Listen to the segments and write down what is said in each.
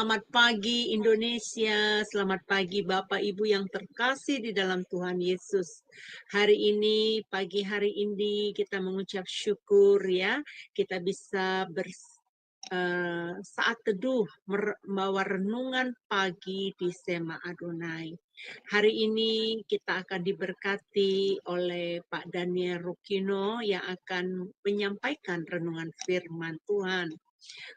Selamat pagi Indonesia, selamat pagi Bapak Ibu yang terkasih di dalam Tuhan Yesus. Hari ini, pagi hari ini kita mengucap syukur ya, kita bisa saat teduh membawa renungan pagi di Sema Adonai. Hari ini kita akan diberkati oleh Pak Daniel Rukino yang akan menyampaikan renungan firman Tuhan.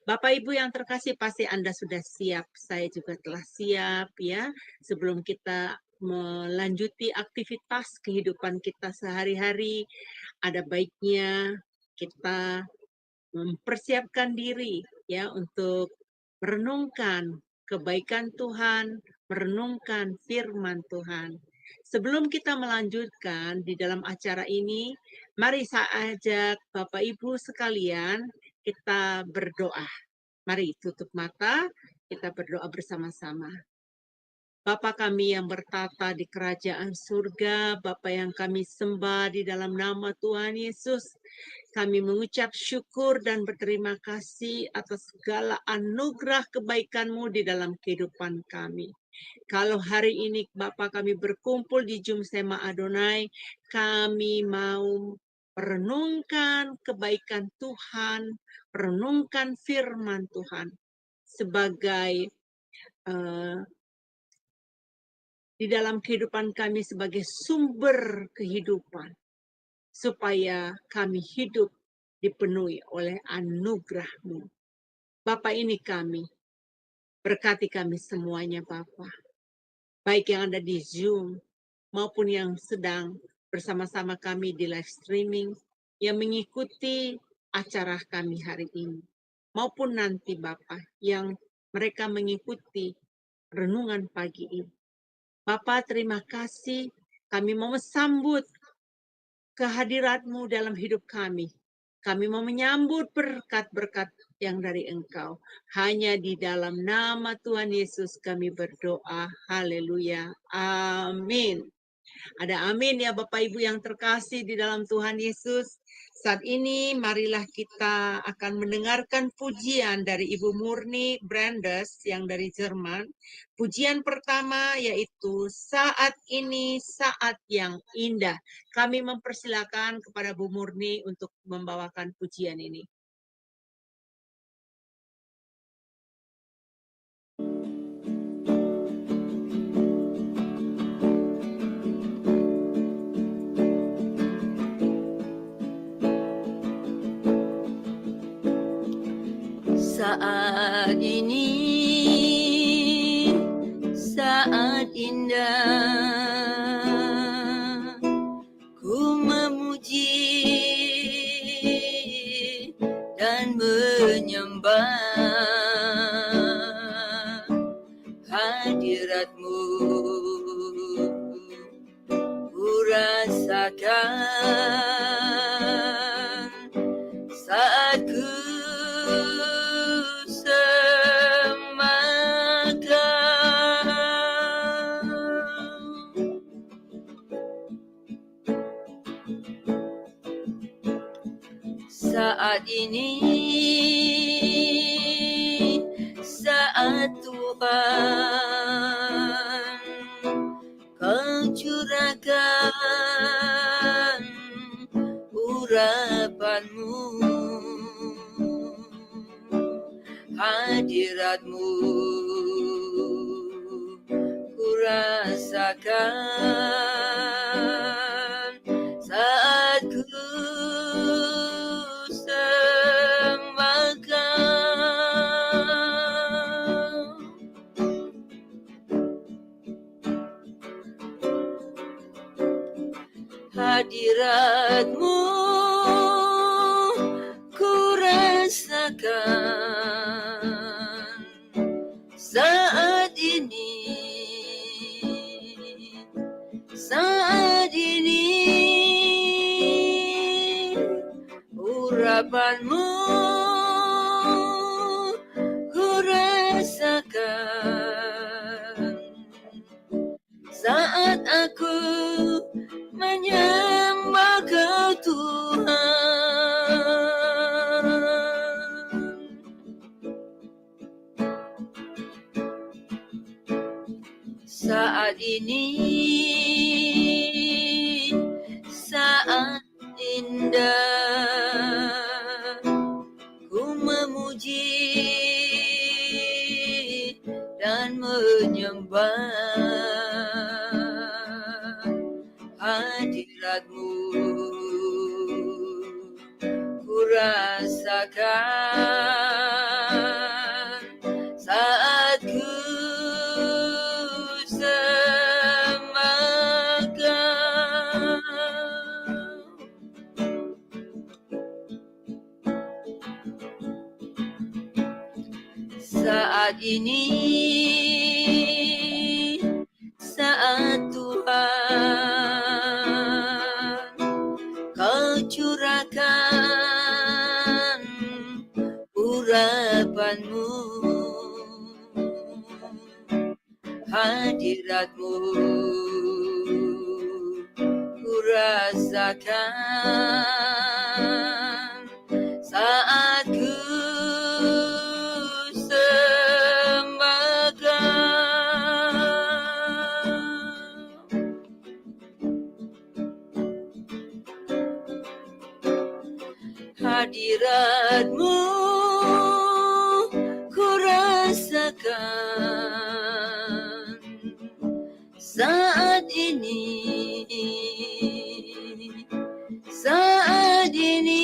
Bapak Ibu yang terkasih, pasti Anda sudah siap. Saya juga telah siap ya. Sebelum kita melanjuti aktivitas kehidupan kita sehari-hari, ada baiknya kita mempersiapkan diri ya untuk merenungkan kebaikan Tuhan, merenungkan firman Tuhan. Sebelum kita melanjutkan di dalam acara ini, mari saya ajak Bapak Ibu sekalian kita berdoa. Mari tutup mata, kita berdoa bersama-sama. Bapa kami yang bertata di kerajaan surga, Bapa yang kami sembah di dalam nama Tuhan Yesus, kami mengucap syukur dan berterima kasih atas segala anugerah kebaikan-Mu di dalam kehidupan kami. Kalau hari ini Bapa kami berkumpul di Jum Sema Adonai, kami mau merenungkan kebaikan Tuhan, merenungkan firman Tuhan sebagai di dalam kehidupan kami sebagai sumber kehidupan, supaya kami hidup dipenuhi oleh anugerah-Mu. Bapa, ini kami, berkati kami semuanya Bapa, baik yang ada di Zoom maupun yang sedang bersama-sama kami di live streaming, yang mengikuti acara kami hari ini, maupun nanti Bapa, yang mereka mengikuti renungan pagi ini. Bapa, terima kasih, kami mau sambut kehadirat-Mu dalam hidup kami. Kami mau menyambut berkat-berkat yang dari Engkau. Hanya di dalam nama Tuhan Yesus kami berdoa. Haleluya. Amin. Ada amin ya Bapak Ibu yang terkasih di dalam Tuhan Yesus. Saat ini marilah kita akan mendengarkan pujian dari Ibu Murni Brandes yang dari Jerman. Pujian pertama yaitu Saat Ini Saat Yang Indah. Kami mempersilakan kepada Bu Murni untuk membawakan pujian ini. Saat ini saat indah, ku memuji dan menyembah hadirat-Mu. Ku rasakan saat ku saat ini saat Tuhan Kau curahkan urapan-Mu, hadirat-Mu ku rasakan saat ku hadirat-Mu ku rasakan saat ini urapan-Mu ku rasakan saat aku menyembah Kau Tuhan. ini saat indah, ku memuji dan menyembah hadirat-Mu. Ku rasakan saat ku sembahkan. Saat ini, saat Tuhan Kau curahkan urapan-Mu, hadirat-Mu, ku rasakan saat ku hadirat-Mu, ku rasakan saat ini, saat ini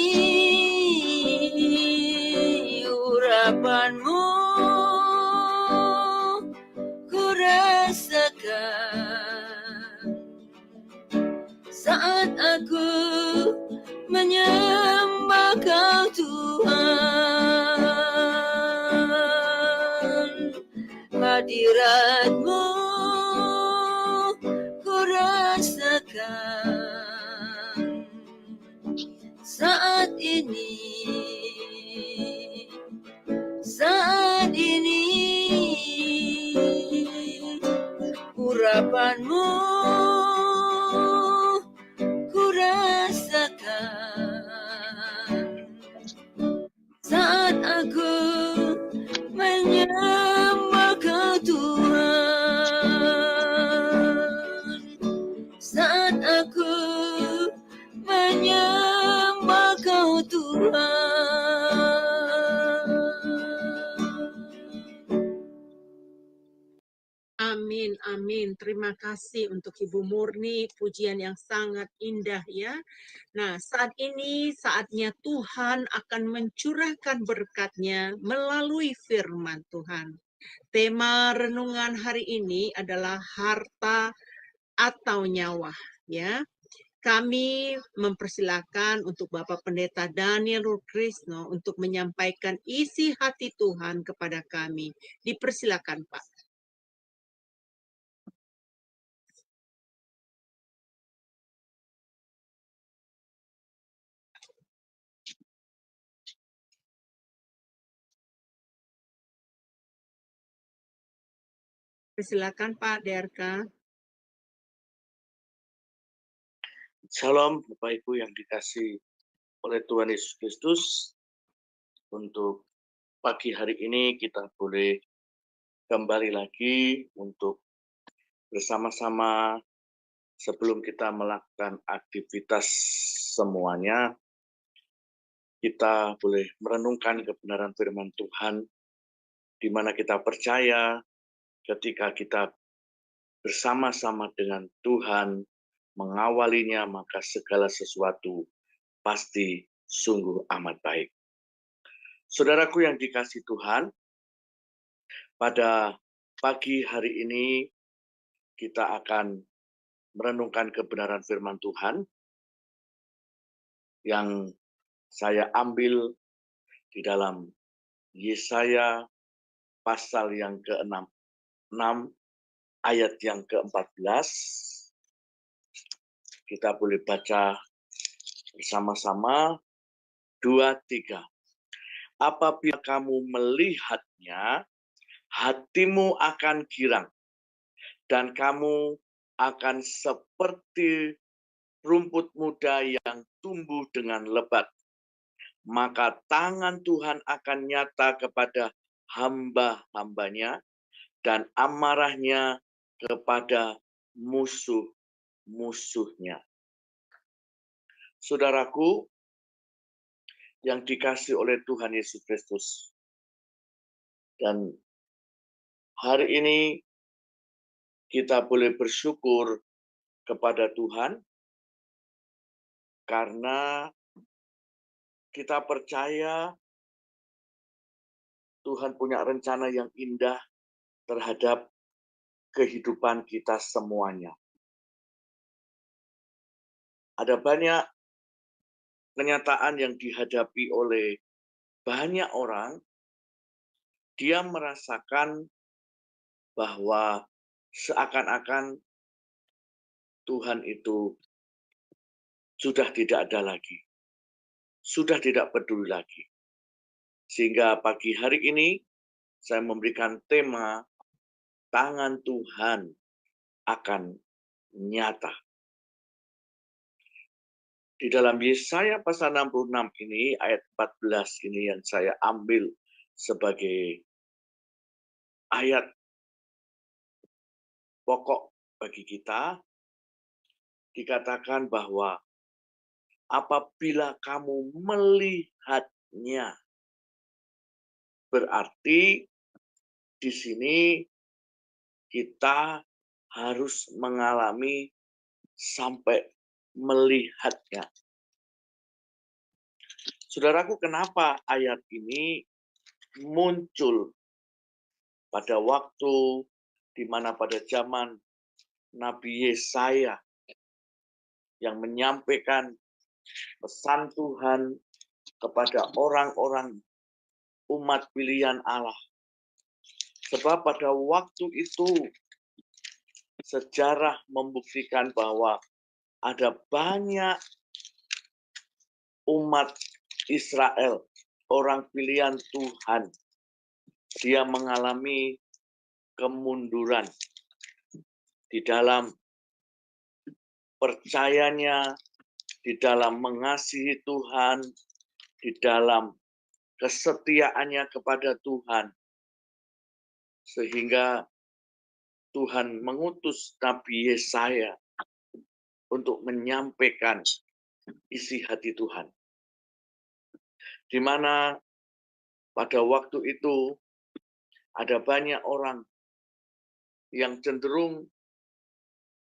urapan-Mu ku rasakan saat aku menyembah Kau Tuhan. Hadirat-Mu ku rasakan saat ini, saat ini urapan-Mu ku rasakan saat aku menyembah Kau Tuhan, saat aku menyembah Kau Tuhan. Amin, amin. Terima kasih untuk Ibu Murni, pujian yang sangat indah ya. Nah, saat ini saatnya Tuhan akan mencurahkan berkat-Nya melalui firman Tuhan. Tema renungan hari ini adalah harta atau nyawa ya. Kami mempersilakan untuk Bapak Pendeta Daniel Rukrisno untuk menyampaikan isi hati Tuhan kepada kami. Dipersilakan, Pak. Persilakan Pak DRK. Salam Bapak Ibu yang dikasihi oleh Tuhan Yesus Kristus. Untuk pagi hari ini kita boleh kembali lagi untuk bersama-sama sebelum kita melakukan aktivitas semuanya. Kita boleh merenungkan kebenaran firman Tuhan, di mana kita percaya ketika kita bersama-sama dengan Tuhan mengawalinya, maka segala sesuatu pasti sungguh amat baik. Saudaraku yang dikasihi Tuhan, pada pagi hari ini kita akan merenungkan kebenaran firman Tuhan yang saya ambil di dalam Yesaya pasal yang ke-6 ayat yang ke-14. Kita boleh baca bersama-sama 2-3. Apabila kamu melihatnya, hatimu akan girang, dan kamu akan seperti rumput muda yang tumbuh dengan lebat. Maka tangan Tuhan akan nyata kepada hamba-hambanya, dan amarahnya kepada musuh-musuhnya. Saudaraku yang dikasihi oleh Tuhan Yesus Kristus. Dan hari ini kita boleh bersyukur kepada Tuhan karena kita percaya Tuhan punya rencana yang indah terhadap kehidupan kita semuanya. Ada banyak kenyataan yang dihadapi oleh banyak orang. Dia merasakan bahwa seakan-akan Tuhan itu sudah tidak ada lagi. Sudah tidak peduli lagi. Sehingga pagi hari ini saya memberikan tema tangan Tuhan akan nyata. Di dalam Yesaya pasal 66 ini, ayat 14 ini yang saya ambil sebagai ayat pokok bagi kita, dikatakan bahwa apabila kamu melihatnya, berarti di sini kita harus mengalami sampai melihatnya. Saudaraku, kenapa ayat ini muncul pada waktu di mana pada zaman Nabi Yesaya yang menyampaikan pesan Tuhan kepada orang-orang umat pilihan Allah. Sebab pada waktu itu sejarah membuktikan bahwa ada banyak umat Israel, orang pilihan Tuhan. Dia mengalami kemunduran di dalam percayanya, di dalam mengasihi Tuhan, di dalam kesetiaannya kepada Tuhan. Sehingga Tuhan mengutus Nabi Yesaya untuk menyampaikan isi hati Tuhan. Di mana pada waktu itu ada banyak orang yang cenderung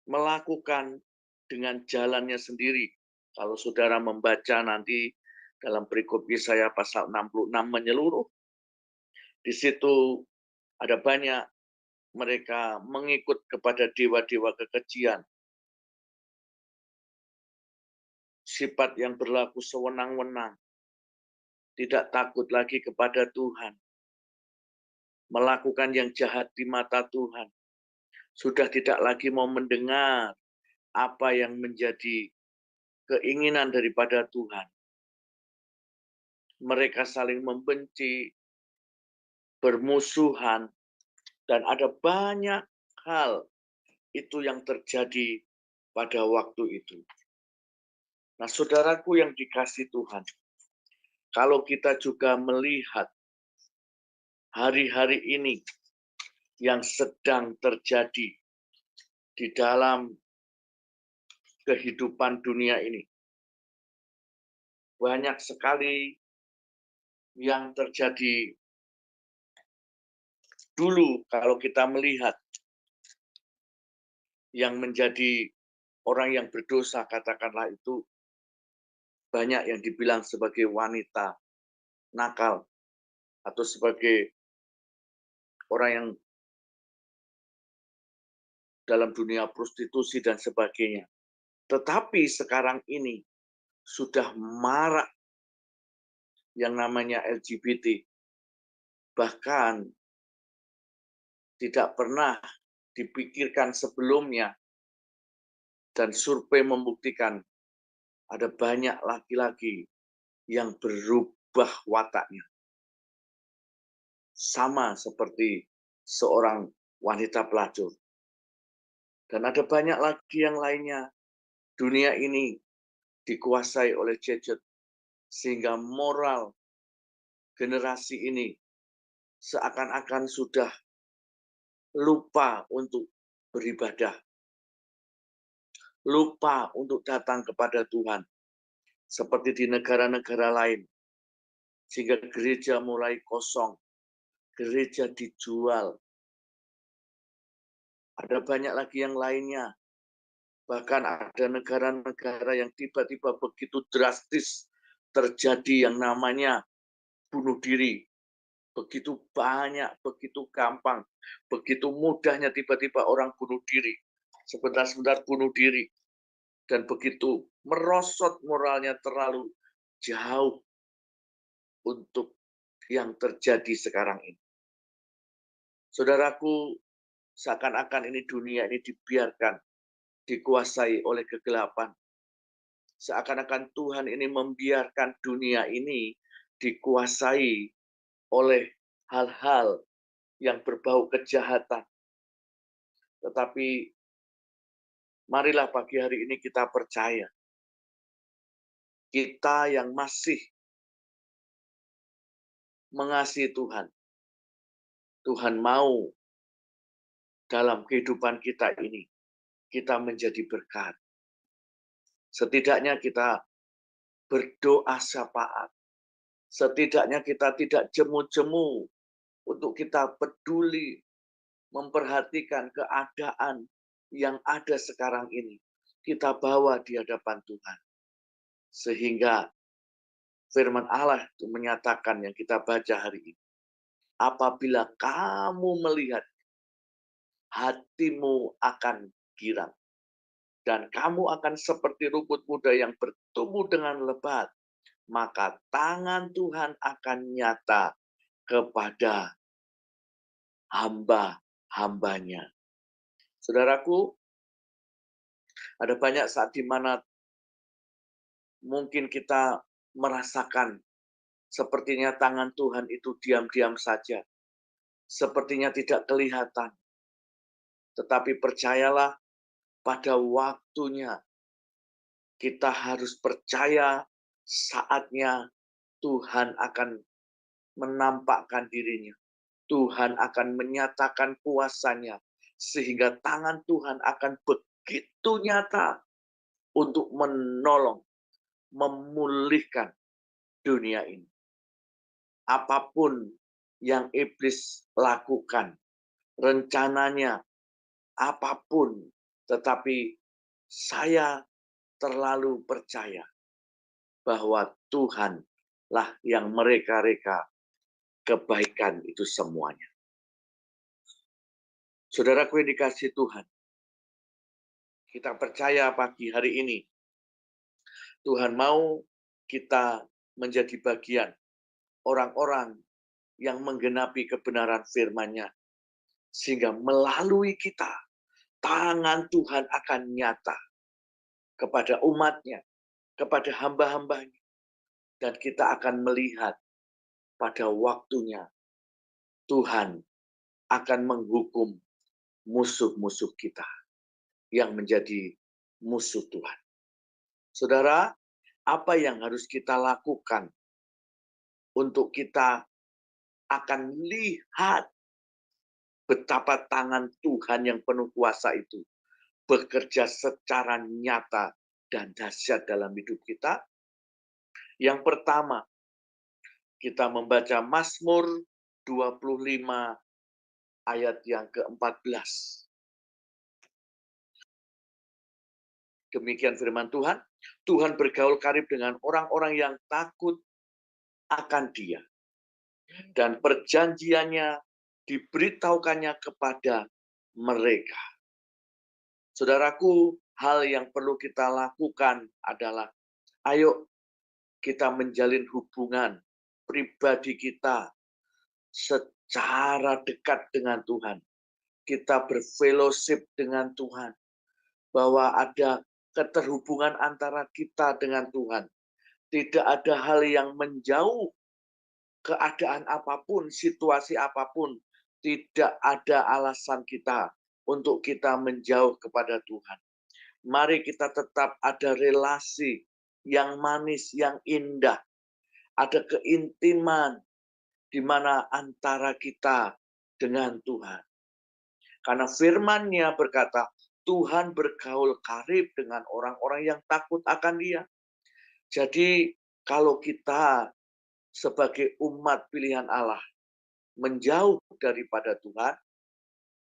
melakukan dengan jalannya sendiri. Kalau saudara membaca nanti dalam perikop Yesaya pasal 66 menyeluruh, di situ ada banyak mereka mengikut kepada dewa-dewa kekejian. Sifat yang berlaku sewenang-wenang. Tidak takut lagi kepada Tuhan. Melakukan yang jahat di mata Tuhan. Sudah tidak lagi mau mendengar apa yang menjadi keinginan daripada Tuhan. Mereka saling membenci, bermusuhan, dan ada banyak hal itu yang terjadi pada waktu itu. Nah, saudaraku yang dikasihi Tuhan, kalau kita juga melihat hari-hari ini yang sedang terjadi di dalam kehidupan dunia ini, banyak sekali yang terjadi dulu kalau kita melihat yang menjadi orang yang berdosa, katakanlah itu banyak yang dibilang sebagai wanita nakal atau sebagai orang yang dalam dunia prostitusi dan sebagainya. Tetapi sekarang ini sudah marak yang namanya LGBT. Bahkan tidak pernah dipikirkan sebelumnya, dan survei membuktikan ada banyak laki-laki yang berubah wataknya. Sama seperti seorang wanita pelacur. Dan ada banyak lagi yang lainnya. Dunia ini dikuasai oleh gadget, sehingga moral generasi ini seakan-akan sudah lupa untuk beribadah. lupa untuk datang kepada Tuhan. Seperti di negara-negara lain. Sehingga gereja mulai kosong. Gereja dijual. Ada banyak lagi yang lainnya. Bahkan ada negara-negara yang tiba-tiba begitu drastis terjadi yang namanya bunuh diri. Begitu banyak, begitu gampang, begitu mudahnya tiba-tiba orang bunuh diri. Sebentar-sebentar bunuh diri. Dan begitu merosot moralnya terlalu jauh untuk yang terjadi sekarang ini. Saudaraku, seakan-akan ini dunia ini dibiarkan, dikuasai oleh kegelapan. Seakan-akan Tuhan ini membiarkan dunia ini dikuasai oleh hal-hal yang berbau kejahatan. Tetapi marilah pagi hari ini kita percaya. Kita yang masih mengasihi Tuhan. Tuhan mau dalam kehidupan kita ini, kita menjadi berkat. Setidaknya kita berdoa syafaat. Setidaknya kita tidak jemu-jemu untuk kita peduli, memperhatikan keadaan yang ada sekarang ini. Kita bawa di hadapan Tuhan. Sehingga firman Allah itu menyatakan yang kita baca hari ini. Apabila kamu melihat, hatimu akan girang. Dan kamu akan seperti rumput muda yang bertumbuh dengan lebat. Maka tangan Tuhan akan nyata kepada hamba-hambanya. Saudaraku, ada banyak saat di mana mungkin kita merasakan sepertinya tangan Tuhan itu diam-diam saja. Sepertinya tidak kelihatan. Tetapi percayalah, pada waktunya kita harus percaya saatnya Tuhan akan menampakkan dirinya. Tuhan akan menyatakan kuasanya. Sehingga tangan Tuhan akan begitu nyata untuk menolong, memulihkan dunia ini. Apapun yang iblis lakukan, rencananya, apapun, tetapi saya terlalu percaya bahwa Tuhanlah yang mereka-reka kebaikan itu semuanya. Saudaraku yang dikasihi Tuhan, kita percaya pagi hari ini, Tuhan mau kita menjadi bagian orang-orang yang menggenapi kebenaran firman-Nya. Sehingga melalui kita, tangan Tuhan akan nyata kepada umat-Nya, kepada hamba-hambanya. Dan kita akan melihat pada waktunya Tuhan akan menghukum musuh-musuh kita yang menjadi musuh Tuhan. Saudara, apa yang harus kita lakukan untuk kita akan lihat betapa tangan Tuhan yang penuh kuasa itu bekerja secara nyata dan dahsyat dalam hidup kita? Yang pertama, kita membaca Mazmur 25 ayat yang ke-14. Demikian firman Tuhan. Tuhan bergaul karib dengan orang-orang yang takut akan Dia. Dan perjanjiannya diberitahukannya kepada mereka. Saudaraku, hal yang perlu kita lakukan adalah, ayo kita menjalin hubungan pribadi kita secara dekat dengan Tuhan. Kita berfellowship dengan Tuhan. Bahwa ada keterhubungan antara kita dengan Tuhan. Tidak ada hal yang menjauh, keadaan apapun, situasi apapun. Tidak ada alasan kita untuk kita menjauh kepada Tuhan. Mari kita tetap ada relasi yang manis, yang indah. Ada keintiman di mana antara kita dengan Tuhan. Karena firman-Nya berkata, Tuhan bergaul karib dengan orang-orang yang takut akan Dia. Jadi kalau kita sebagai umat pilihan Allah menjauh daripada Tuhan,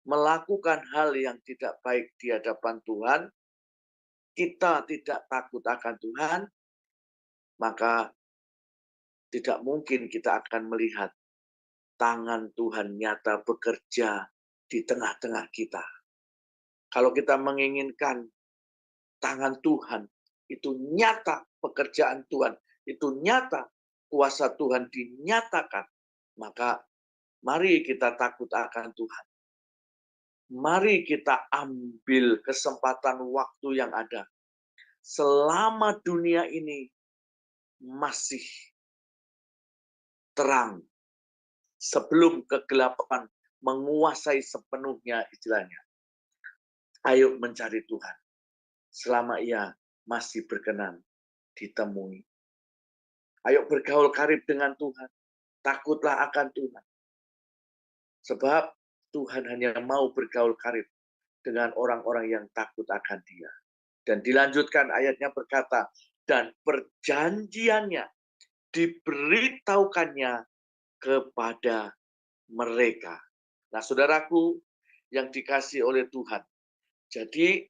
melakukan hal yang tidak baik di hadapan Tuhan, kita tidak takut akan Tuhan, maka tidak mungkin kita akan melihat tangan Tuhan nyata bekerja di tengah-tengah kita. Kalau kita menginginkan tangan Tuhan itu nyata, pekerjaan Tuhan itu nyata, kuasa Tuhan dinyatakan, maka mari kita takut akan Tuhan. Mari kita ambil kesempatan waktu yang ada. Selama dunia ini masih terang, sebelum kegelapan menguasai sepenuhnya istilahnya. Ayo mencari Tuhan. Selama Ia masih berkenan ditemui. Ayo bergaul karib dengan Tuhan. Takutlah akan Tuhan. Sebab Tuhan hanya mau bergaul karib dengan orang-orang yang takut akan Dia. Dan dilanjutkan ayatnya berkata, dan perjanjiannya diberitahukannya kepada mereka. Nah, saudaraku yang dikasih oleh Tuhan. Jadi,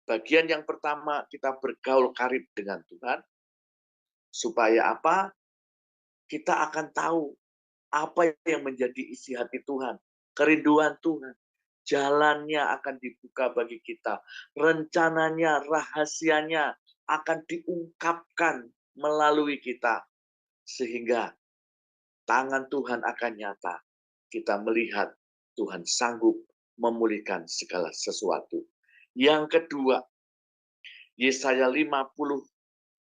bagian yang pertama kita bergaul karib dengan Tuhan. Supaya apa? Kita akan tahu apa yang menjadi isi hati Tuhan. Kerinduan Tuhan. Jalannya akan dibuka bagi kita. Rencananya, rahasianya akan diungkapkan melalui kita. Sehingga tangan Tuhan akan nyata. Kita melihat Tuhan sanggup memulihkan segala sesuatu. Yang kedua, Yesaya 50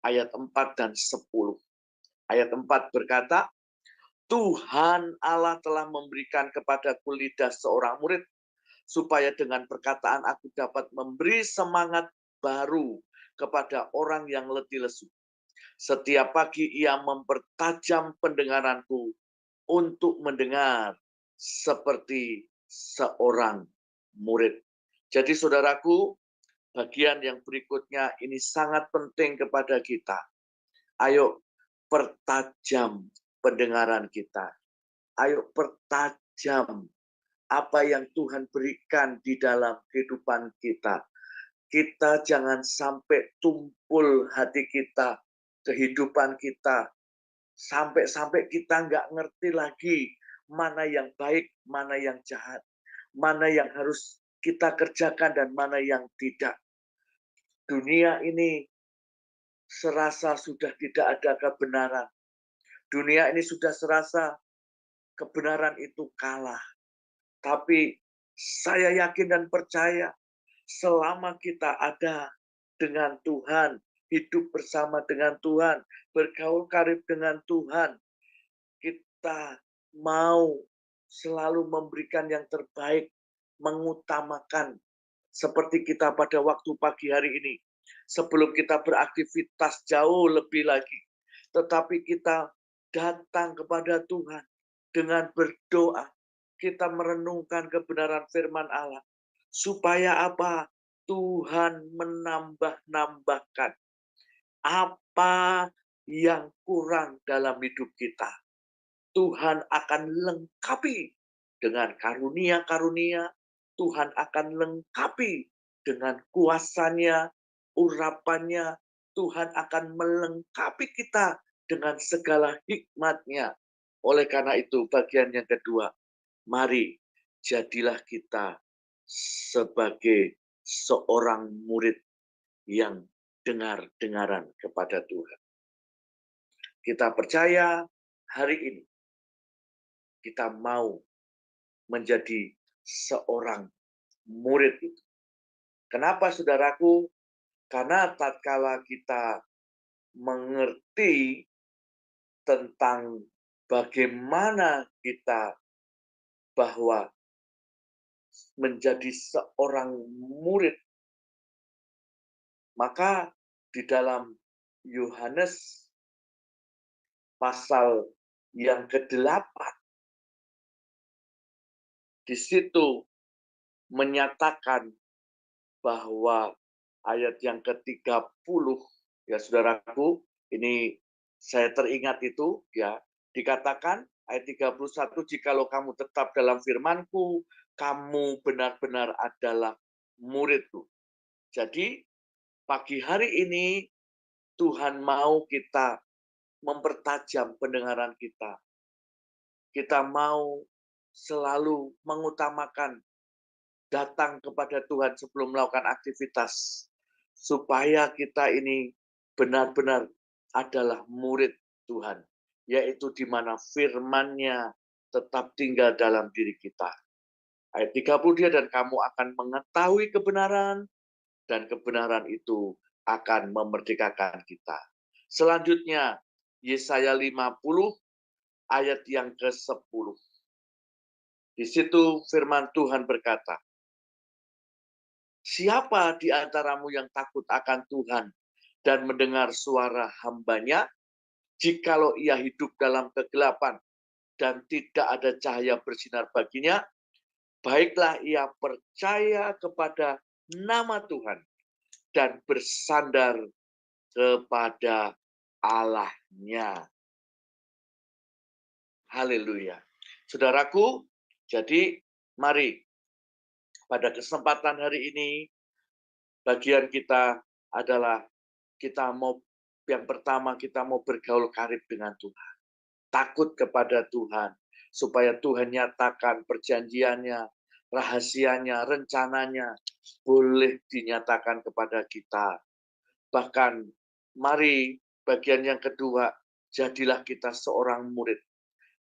ayat 4 dan 10. Ayat 4 berkata, Tuhan Allah telah memberikan kepadaku lidah seorang murid, supaya dengan perkataan aku dapat memberi semangat baru kepada orang yang letih lesu. Setiap pagi ia mempertajam pendengaranku untuk mendengar seperti seorang murid. Jadi saudaraku, bagian yang berikutnya ini sangat penting kepada kita. Ayo pertajam pendengaran kita. Ayo pertajam apa yang Tuhan berikan di dalam kehidupan kita. Kita jangan sampai tumpul hati kita, kehidupan kita, sampai-sampai kita nggak ngerti lagi mana yang baik, mana yang jahat, mana yang harus kita kerjakan dan mana yang tidak. Dunia ini serasa sudah tidak ada kebenaran. Dunia ini sudah serasa kebenaran itu kalah. Tapi saya yakin dan percaya selama kita ada dengan Tuhan, hidup bersama dengan Tuhan, bergaul karib dengan Tuhan, kita mau selalu memberikan yang terbaik, mengutamakan seperti kita pada waktu pagi hari ini. Sebelum kita beraktivitas jauh lebih lagi. Tetapi kita datang kepada Tuhan dengan berdoa. Kita merenungkan kebenaran firman Allah. Supaya apa? Tuhan menambah-nambahkan apa yang kurang dalam hidup kita. Tuhan akan lengkapi dengan karunia-karunia. Tuhan akan lengkapi dengan kuasanya, urapannya. Tuhan akan melengkapi kita dengan segala hikmatnya. Oleh karena itu, bagian yang kedua, mari jadilah kita sebagai seorang murid yang dengar-dengaran kepada Tuhan. Kita percaya hari ini kita mau menjadi seorang murid itu. Kenapa saudaraku? Karena tatkala kita mengerti tentang bagaimana kita bahwa menjadi seorang murid, maka di dalam Yohanes pasal yang ke-8, di situ menyatakan bahwa ayat yang ke-30, ya saudaraku, ini saya teringat itu, ya, dikatakan ayat 31, jikalau kamu tetap dalam firman-Ku, kamu benar-benar adalah murid-Ku. Jadi, pagi hari ini Tuhan mau kita mempertajam pendengaran kita. Kita mau selalu mengutamakan datang kepada Tuhan sebelum melakukan aktivitas. Supaya kita ini benar-benar adalah murid Tuhan. Yaitu di mana firman-Nya tetap tinggal dalam diri kita. Ayat 30 dia, dan kamu akan mengetahui kebenaran, dan kebenaran itu akan memerdekakan kita. Selanjutnya, Yesaya 50 ayat yang ke-10. Di situ firman Tuhan berkata, siapa di antaramu yang takut akan Tuhan dan mendengar suara hamba-Nya? Jikalau ia hidup dalam kegelapan dan tidak ada cahaya bersinar baginya, baiklah ia percaya kepada nama Tuhan dan bersandar kepada Allah-Nya. Haleluya. Saudaraku, jadi mari pada kesempatan hari ini, bagian kita adalah yang pertama kita mau bergaul karib dengan Tuhan. Takut kepada Tuhan, supaya Tuhan nyatakan perjanjiannya, rahasianya, rencananya, boleh dinyatakan kepada kita. Bahkan, mari bagian yang kedua, jadilah kita seorang murid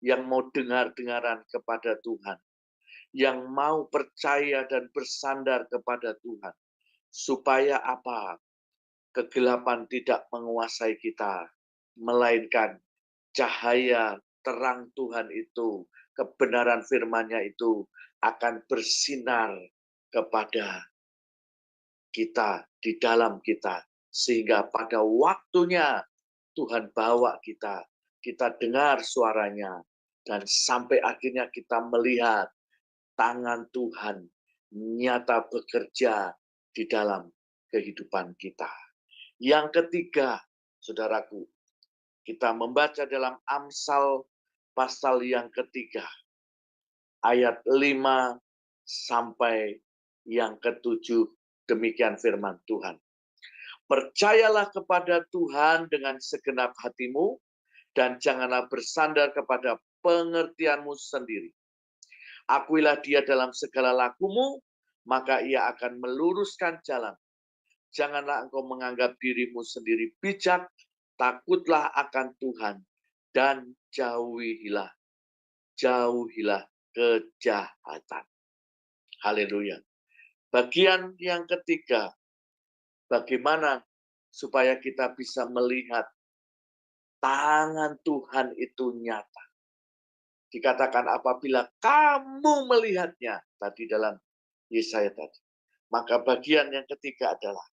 yang mau dengar-dengaran kepada Tuhan, yang mau percaya dan bersandar kepada Tuhan. Supaya apa? Kegelapan tidak menguasai kita, melainkan cahaya terang Tuhan itu, kebenaran firman-Nya itu akan bersinar kepada kita, di dalam kita. Sehingga pada waktunya Tuhan bawa kita, kita dengar suaranya, dan sampai akhirnya kita melihat tangan Tuhan nyata bekerja di dalam kehidupan kita. Yang ketiga, saudaraku, kita membaca dalam Amsal pasal yang ketiga, ayat 5 sampai yang ke-7, demikian firman Tuhan. Percayalah kepada Tuhan dengan segenap hatimu, dan janganlah bersandar kepada pengertianmu sendiri. Akuilah dia dalam segala lakumu, maka ia akan meluruskan jalan. Janganlah engkau menganggap dirimu sendiri bijak, takutlah akan Tuhan, dan jauhilah kejahatan. Haleluya. Bagian yang ketiga, bagaimana supaya kita bisa melihat tangan Tuhan itu nyata. Dikatakan apabila kamu melihatnya, tadi dalam Yesaya tadi. Maka bagian yang ketiga adalah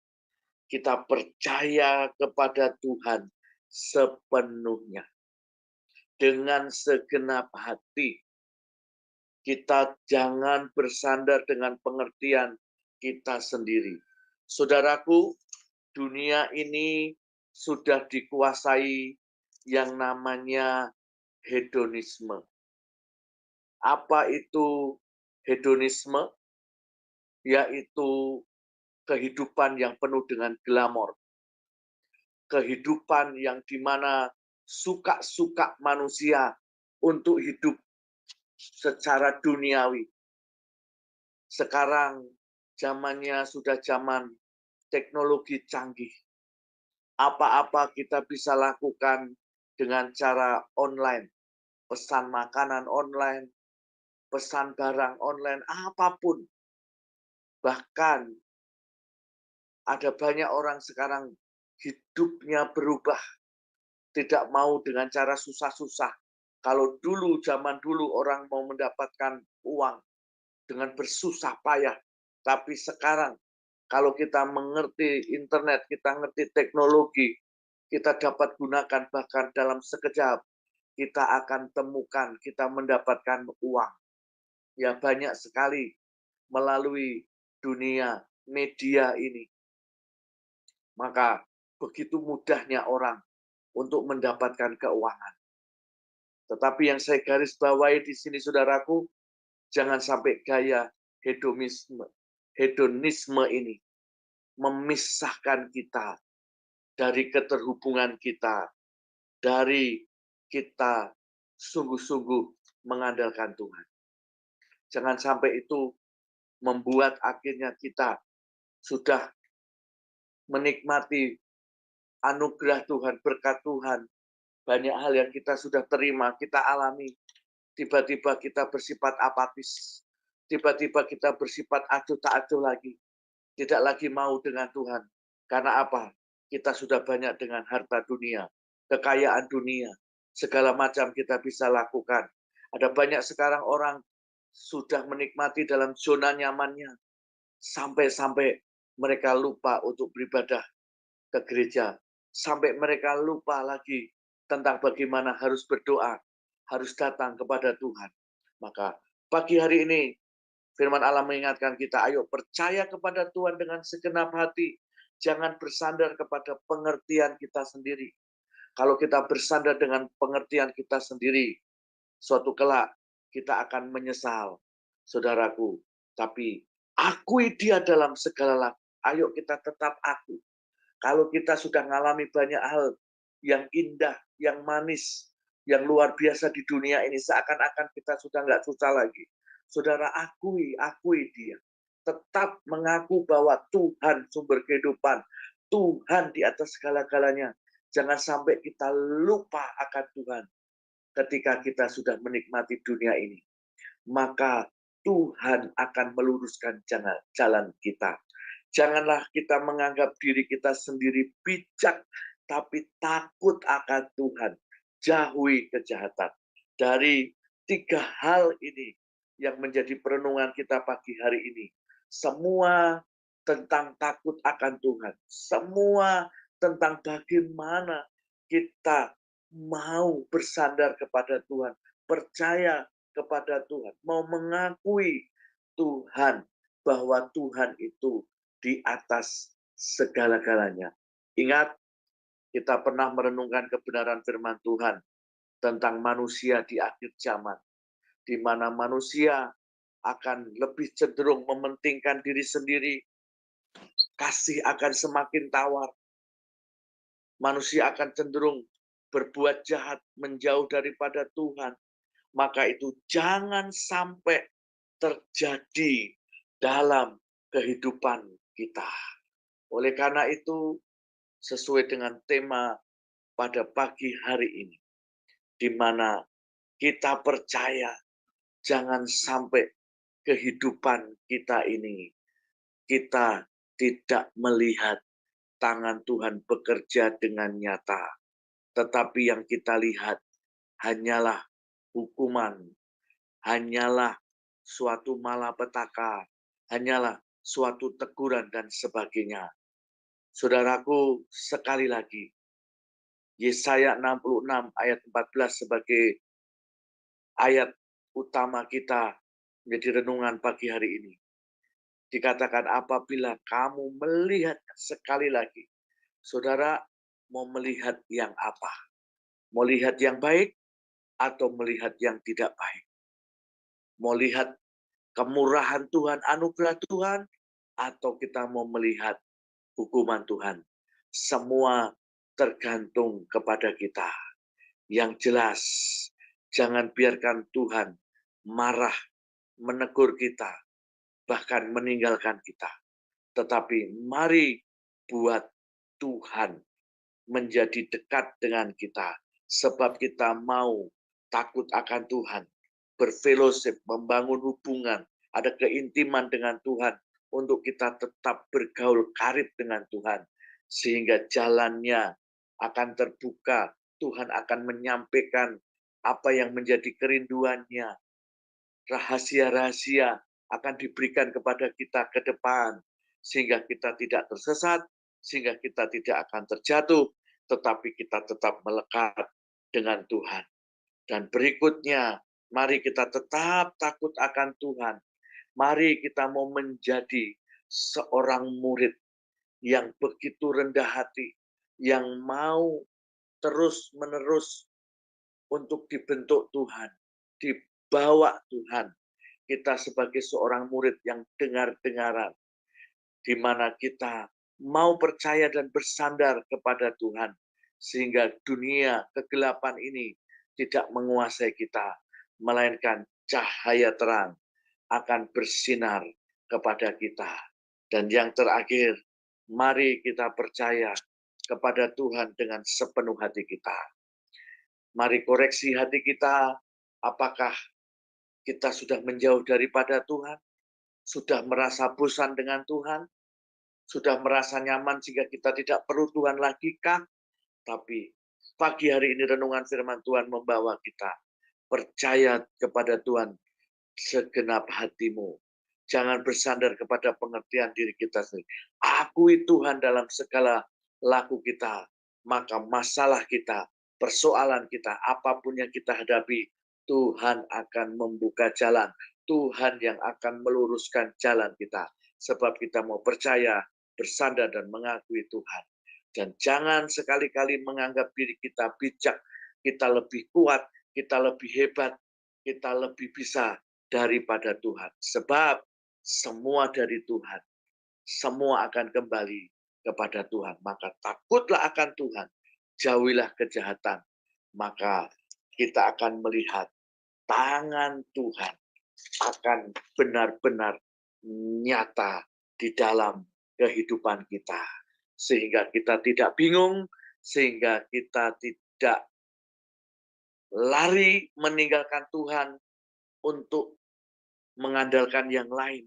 kita percaya kepada Tuhan sepenuhnya. Dengan segenap hati. Kita jangan bersandar dengan pengertian kita sendiri. Saudaraku, dunia ini sudah dikuasai yang namanya hedonisme. Apa itu hedonisme? Yaitu kehidupan yang penuh dengan glamor. Kehidupan yang dimana suka-suka manusia untuk hidup secara duniawi. Sekarang zamannya sudah zaman teknologi canggih. Apa-apa kita bisa lakukan dengan cara online. Pesan makanan online, pesan barang online, apapun. Bahkan ada banyak orang sekarang hidupnya berubah. Tidak mau dengan cara susah-susah. Kalau dulu, zaman dulu orang mau mendapatkan uang dengan bersusah payah. Tapi sekarang, kalau kita mengerti internet, kita ngerti teknologi, kita dapat gunakan bahkan dalam sekejap, kita akan temukan, kita mendapatkan uang. Ya banyak sekali melalui dunia media ini, maka begitu mudahnya orang untuk mendapatkan keuangan. Tetapi yang saya garis bawahi di sini, saudaraku, jangan sampai gaya hedonisme ini memisahkan kita dari keterhubungan kita, dari kita sungguh-sungguh mengandalkan Tuhan. Jangan sampai itu membuat akhirnya kita sudah menikmati anugerah Tuhan, berkat Tuhan, banyak hal yang kita sudah terima, kita alami. Tiba-tiba kita bersifat apatis. Tiba-tiba kita bersifat acuh tak acuh lagi. Tidak lagi mau dengan Tuhan. Karena apa? Kita sudah banyak dengan harta dunia, kekayaan dunia, segala macam kita bisa lakukan. Ada banyak sekarang orang sudah menikmati dalam zona nyamannya. Sampai-sampai mereka lupa untuk beribadah ke gereja. Sampai mereka lupa lagi tentang bagaimana harus berdoa, harus datang kepada Tuhan. Maka pagi hari ini firman Allah mengingatkan kita, ayo percaya kepada Tuhan dengan segenap hati. Jangan bersandar kepada pengertian kita sendiri. Kalau kita bersandar dengan pengertian kita sendiri, suatu kelak kita akan menyesal, saudaraku. Tapi akui Dia dalam segala laku. Ayo kita tetap aku. Kalau kita sudah mengalami banyak hal yang indah, yang manis, yang luar biasa di dunia ini, seakan-akan kita sudah nggak susah lagi. Saudara, akui Dia. Tetap mengaku bahwa Tuhan sumber kehidupan. Tuhan di atas segala-galanya. Jangan sampai kita lupa akan Tuhan ketika kita sudah menikmati dunia ini. Maka Tuhan akan meluruskan jalan kita. Janganlah kita menganggap diri kita sendiri bijak, tapi takut akan Tuhan. Jauhi kejahatan. Dari 3 hal ini yang menjadi perenungan kita pagi hari ini. Semua tentang takut akan Tuhan. Semua tentang bagaimana kita mau bersandar kepada Tuhan. Percaya kepada Tuhan. Mau mengakui Tuhan, bahwa Tuhan itu di atas segala-galanya. Ingat, kita pernah merenungkan kebenaran firman Tuhan tentang manusia di akhir zaman, di mana manusia akan lebih cenderung mementingkan diri sendiri, kasih akan semakin tawar, manusia akan cenderung berbuat jahat, menjauh daripada Tuhan. Maka itu jangan sampai terjadi dalam kehidupan kita. Oleh karena itu, sesuai dengan tema pada pagi hari ini, di mana kita percaya jangan sampai kehidupan kita ini kita tidak melihat tangan Tuhan bekerja dengan nyata. Tetapi yang kita lihat hanyalah hukuman, hanyalah suatu malapetaka, hanyalah suatu teguran dan sebagainya. Saudaraku, sekali lagi, Yesaya 66 ayat 14 sebagai ayat utama kita menjadi renungan pagi hari ini. Dikatakan apabila kamu melihat sekali lagi, saudara mau melihat yang apa? Mau lihat yang baik atau melihat yang tidak baik? Mau lihat kemurahan Tuhan, anugerah Tuhan, atau kita mau melihat hukuman Tuhan? Semua tergantung kepada kita. Yang jelas, jangan biarkan Tuhan marah, menegur kita, bahkan meninggalkan kita. Tetapi mari buat Tuhan menjadi dekat dengan kita, sebab kita mau takut akan Tuhan, berfellowship, membangun hubungan, ada keintiman dengan Tuhan, untuk kita tetap bergaul karib dengan Tuhan, sehingga jalannya akan terbuka, Tuhan akan menyampaikan apa yang menjadi kerinduannya, rahasia-rahasia akan diberikan kepada kita ke depan, sehingga kita tidak tersesat, sehingga kita tidak akan terjatuh, tetapi kita tetap melekat dengan Tuhan. Dan berikutnya, mari kita tetap takut akan Tuhan. Mari kita mau menjadi seorang murid yang begitu rendah hati, yang mau terus-menerus untuk dibentuk Tuhan, dibawa Tuhan. Kita sebagai seorang murid yang dengar-dengaran, di mana kita mau percaya dan bersandar kepada Tuhan, sehingga dunia kegelapan ini tidak menguasai kita, melainkan cahaya terang akan bersinar kepada kita. Dan yang terakhir, mari kita percaya kepada Tuhan dengan sepenuh hati kita. Mari koreksi hati kita, apakah kita sudah menjauh daripada Tuhan, sudah merasa bosan dengan Tuhan, sudah merasa nyaman sehingga kita tidak perlu Tuhan lagi kah? Tapi pagi hari ini renungan firman Tuhan membawa kita percaya kepada Tuhan segenap hatimu. Jangan bersandar kepada pengertian diri kita sendiri. Akui Tuhan dalam segala laku kita. Maka masalah kita, persoalan kita, apapun yang kita hadapi, Tuhan akan membuka jalan. Tuhan yang akan meluruskan jalan kita. Sebab kita mau percaya, bersandar, dan mengakui Tuhan. Dan jangan sekali-kali menganggap diri kita bijak, kita lebih kuat, kita lebih hebat, kita lebih bisa daripada Tuhan. Sebab semua dari Tuhan. Semua akan kembali kepada Tuhan. Maka takutlah akan Tuhan. Jauhilah kejahatan. Maka kita akan melihat tangan Tuhan akan benar-benar nyata di dalam kehidupan kita. Sehingga kita tidak bingung, sehingga kita tidak lari meninggalkan Tuhan untuk mengandalkan yang lain.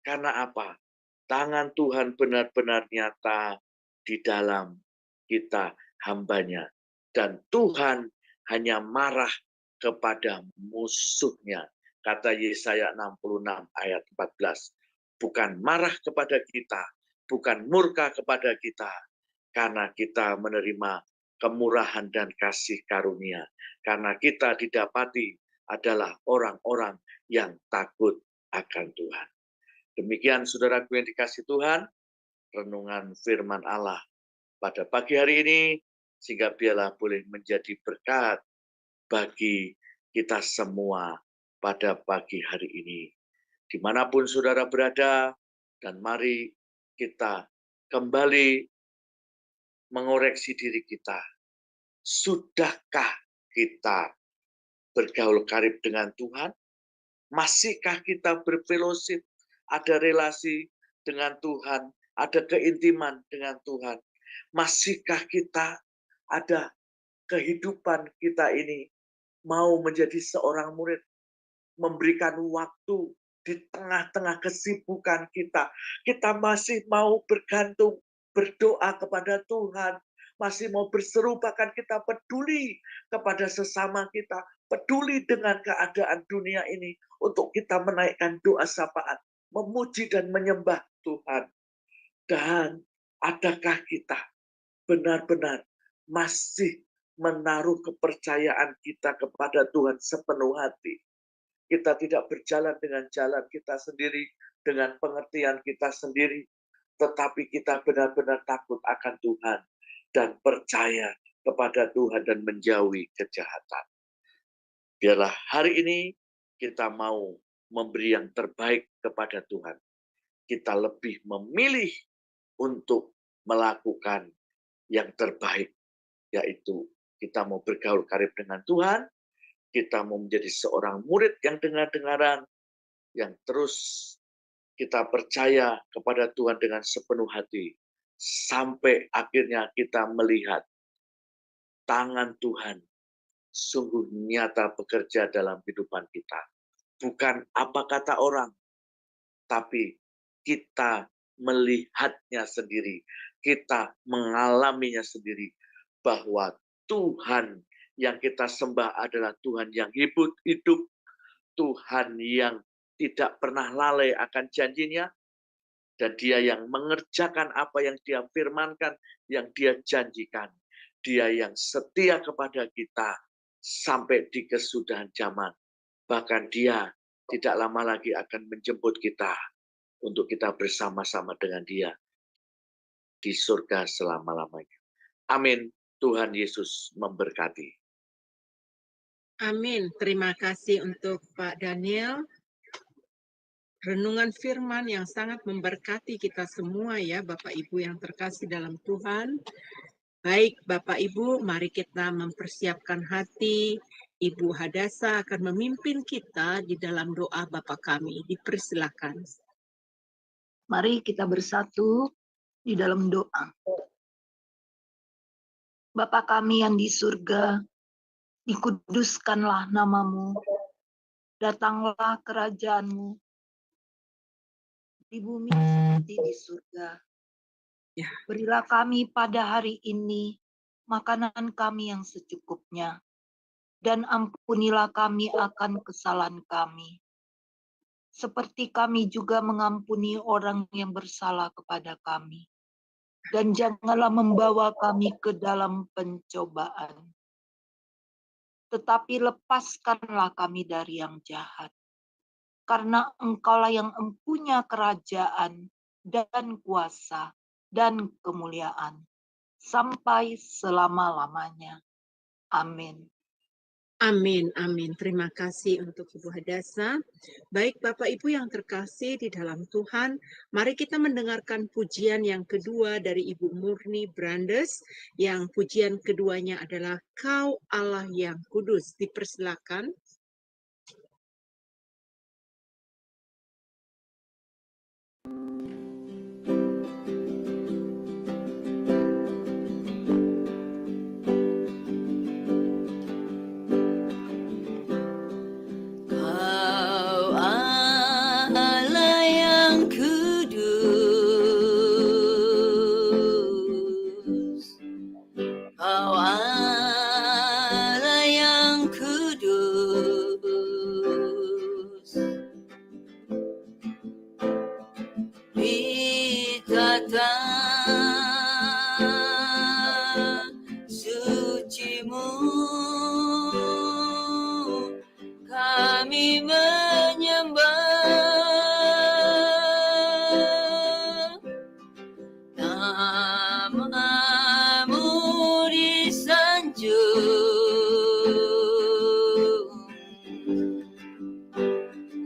Karena apa? Tangan Tuhan benar-benar nyata di dalam kita hambanya. Dan Tuhan hanya marah kepada musuhnya. Kata Yesaya 66 ayat 14. Bukan marah kepada kita, bukan murka kepada kita, karena kita menerima kemurahan dan kasih karunia. Karena kita didapati adalah orang-orang yang takut akan Tuhan. Demikian saudaraku yang dikasih Tuhan, renungan firman Allah pada pagi hari ini, sehingga biarlah boleh menjadi berkat bagi kita semua pada pagi hari ini. Dimanapun saudara berada, dan mari kita kembali mengoreksi diri kita. Sudahkah kita bergaul karib dengan Tuhan? Masihkah kita berfellowship, ada relasi dengan Tuhan, ada keintiman dengan Tuhan? Masihkah kita ada kehidupan kita ini mau menjadi seorang murid, memberikan waktu di tengah-tengah kesibukan kita. Kita masih mau bergantung, berdoa kepada Tuhan, masih mau berseru, bahkan kita peduli kepada sesama kita, peduli dengan keadaan dunia ini, untuk kita menaikkan doa syafaat, memuji dan menyembah Tuhan. Dan adakah kita benar-benar masih menaruh kepercayaan kita kepada Tuhan sepenuh hati? Kita tidak berjalan dengan jalan kita sendiri, dengan pengertian kita sendiri, tetapi kita benar-benar takut akan Tuhan dan percaya kepada Tuhan dan menjauhi kejahatan. Biarlah hari ini kita mau memberi yang terbaik kepada Tuhan. Kita lebih memilih untuk melakukan yang terbaik, yaitu kita mau bergaul karib dengan Tuhan, kita mau menjadi seorang murid yang dengar-dengaran, yang terus kita percaya kepada Tuhan dengan sepenuh hati, sampai akhirnya kita melihat tangan Tuhan sungguh nyata bekerja dalam kehidupan kita. Bukan apa kata orang, tapi kita melihatnya sendiri, kita mengalaminya sendiri, bahwa Tuhan yang kita sembah adalah Tuhan yang hidup, Tuhan yang tidak pernah lalai akan janjinya, dan Dia yang mengerjakan apa yang Dia firmankan, yang Dia janjikan. Dia yang setia kepada kita sampai di kesudahan zaman. Bahkan Dia tidak lama lagi akan menjemput kita untuk kita bersama-sama dengan Dia di surga selama-lamanya. Amin. Tuhan Yesus memberkati. Amin. Terima kasih untuk Pak Daniel. Renungan firman yang sangat memberkati kita semua ya, Bapak Ibu yang terkasih dalam Tuhan. Baik, Bapak Ibu, mari kita mempersiapkan hati. Ibu Hadasa akan memimpin kita di dalam doa Bapa kami. Dipersilakan. Mari kita bersatu di dalam doa. Bapa kami yang di surga, dikuduskanlah namamu, datanglah kerajaanmu, di bumi seperti di surga. Ya. Berilah kami pada hari ini makanan kami yang secukupnya, dan ampunilah kami akan kesalahan kami, seperti kami juga mengampuni orang yang bersalah kepada kami. Dan janganlah membawa kami ke dalam pencobaan, tetapi lepaskanlah kami dari yang jahat. Karena Engkaulah yang empunya kerajaan dan kuasa dan kemuliaan sampai selama-lamanya. Amin. Amin, amin. Terima kasih untuk Ibu Hadasa. Baik Bapak Ibu yang terkasih di dalam Tuhan, mari kita mendengarkan pujian yang kedua dari Ibu Murni Brandes, yang pujian keduanya adalah Kau Allah yang Kudus. Dipersilakan. Kau Allah yang kudus, Kau Allah yang kudus, di tata suci-Mu kami menyembah, nama-Mu disanjung,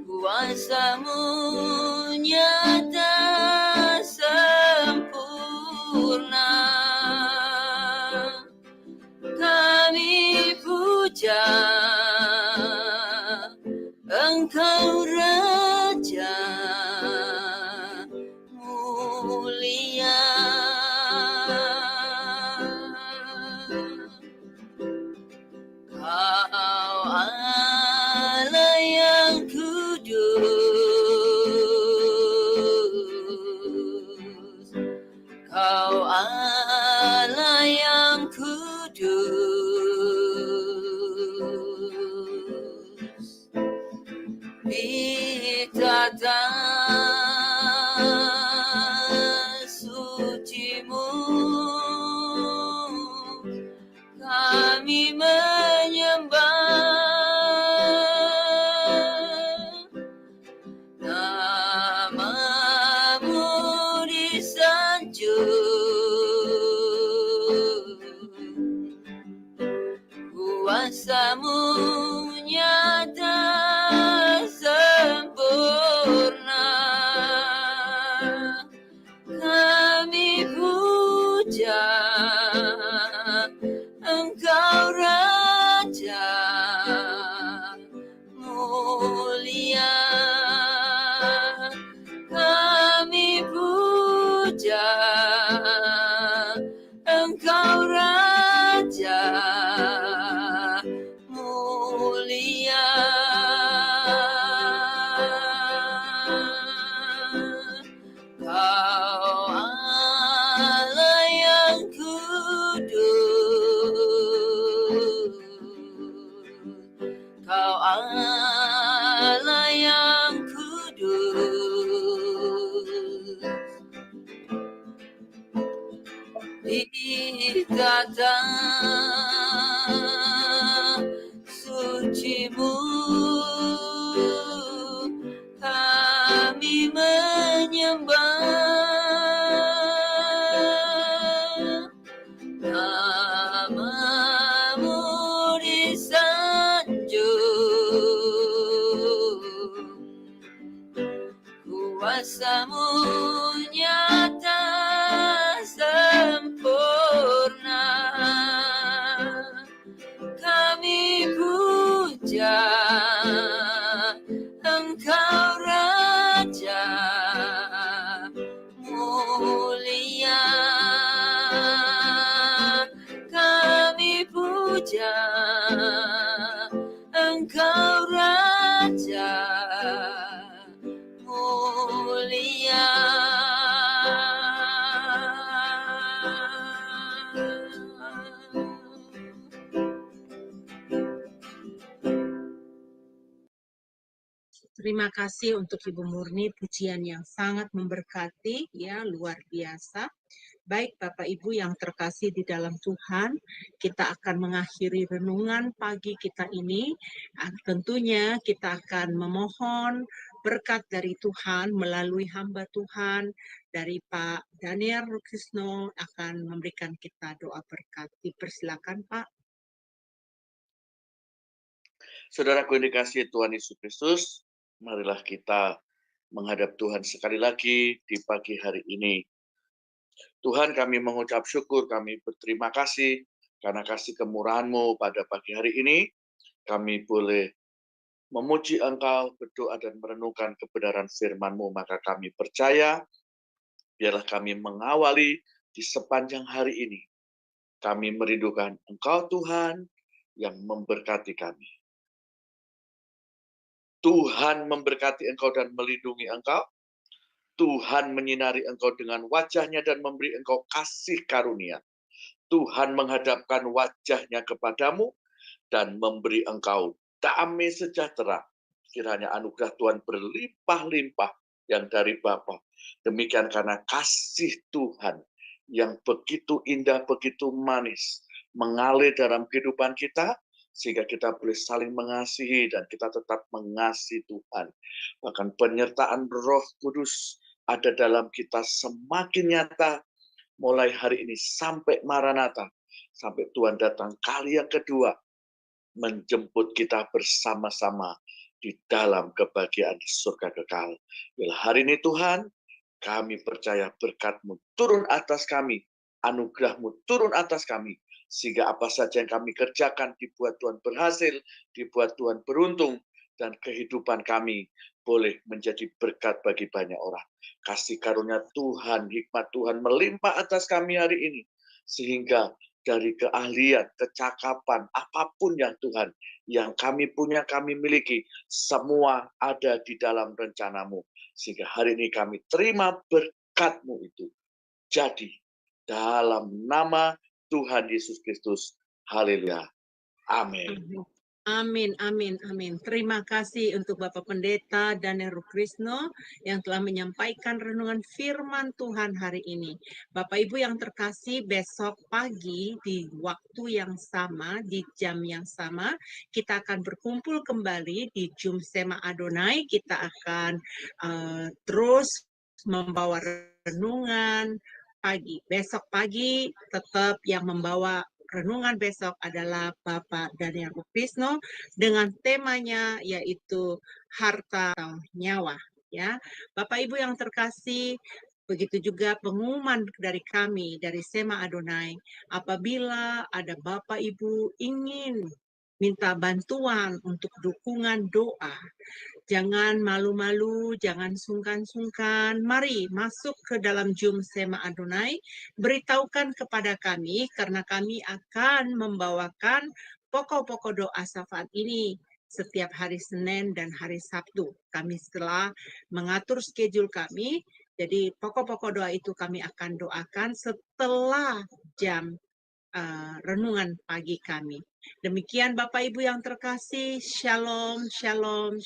kuasa-Mu nyata sempurna, kami puja Engkau Raja mulia. Kau Allah yang kudus, Kau Allah yang kudus, di tata suci-Mu kami menyembah, nama-Mu disanjung, kuasa-Mu nyata sempurna, kami puja Engkau Raja mulia, kami puja Engkau Raja mulia. Kau Allah yang kudus, Kau Allah yang kudus, di tata suci-Mu kami menyembah, namamu disanjung, kuasamu nyata sempurna, kami puja Engkau Raja mulia, kami puja Engkau Raja mulia. Terima kasih untuk Ibu Murni, pujian yang sangat memberkati, ya, luar biasa. Baik Bapak Ibu yang terkasih di dalam Tuhan, kita akan mengakhiri renungan pagi kita ini. Tentunya kita akan memohon berkat dari Tuhan melalui hamba Tuhan dari Pak Daniel Rukisno akan memberikan kita doa berkat. Dipersilakan Pak. Saudaraku yang dikasihi Tuhan Yesus Kristus, marilah kita menghadap Tuhan sekali lagi di pagi hari ini. Tuhan, kami mengucap syukur, kami berterima kasih karena kasih kemurahan-Mu pada pagi hari ini. Kami boleh memuji Engkau, berdoa dan merenungkan kebenaran firman-Mu, maka kami percaya, biarlah kami mengawali di sepanjang hari ini. Kami merindukan Engkau Tuhan yang memberkati kami. Tuhan memberkati engkau dan melindungi engkau. Tuhan menyinari engkau dengan wajahnya dan memberi engkau kasih karunia. Tuhan menghadapkan wajahnya kepadamu dan memberi engkau damai sejahtera. Kiranya anugerah Tuhan berlimpah-limpah yang dari Bapa. Demikian karena kasih Tuhan yang begitu indah, begitu manis, mengalir dalam kehidupan kita, sehingga kita boleh saling mengasihi dan kita tetap mengasihi Tuhan. Bahkan penyertaan Roh Kudus ada dalam kita semakin nyata mulai hari ini sampai Maranatha, sampai Tuhan datang kali yang kedua menjemput kita bersama-sama di dalam kebahagiaan di surga kekal. Bila hari ini Tuhan, kami percaya berkat-Mu turun atas kami, anugerah-Mu turun atas kami, sehingga apa saja yang kami kerjakan dibuat Tuhan berhasil, dibuat Tuhan beruntung, dan kehidupan kami boleh menjadi berkat bagi banyak orang. Kasih karunia Tuhan, hikmat Tuhan melimpah atas kami hari ini, sehingga dari keahlian, kecakapan, apapun yang Tuhan, yang kami punya, kami miliki, semua ada di dalam rencana-Mu. Sehingga hari ini kami terima berkat-Mu itu. Jadi, dalam nama Tuhan Yesus Kristus. Haleluya. Amin. Amin, amin, amin. Terima kasih untuk Bapak Pendeta Daniel Rukrisno yang telah menyampaikan renungan firman Tuhan hari ini. Bapak Ibu yang terkasih, besok pagi di waktu yang sama, di jam yang sama, kita akan berkumpul kembali di Jum Sema Adonai. Kita akan terus membawa renungan pagi. Besok pagi tetap yang membawa renungan besok adalah Bapak Daniel Rukrisno dengan temanya yaitu harta atau nyawa, ya. Bapak Ibu yang terkasih, begitu juga pengumuman dari kami dari Sema Adonai, apabila ada Bapak Ibu ingin minta bantuan untuk dukungan doa, jangan malu-malu, jangan sungkan-sungkan. Mari masuk ke dalam Jum Sema Adonai, beritahukan kepada kami karena kami akan membawakan pokok-pokok doa syafaat ini setiap hari Senin dan hari Sabtu. Kami setelah mengatur schedule kami, jadi pokok-pokok doa itu kami akan doakan setelah jam renungan pagi kami. Demikian Bapak Ibu yang terkasih, shalom, shalom.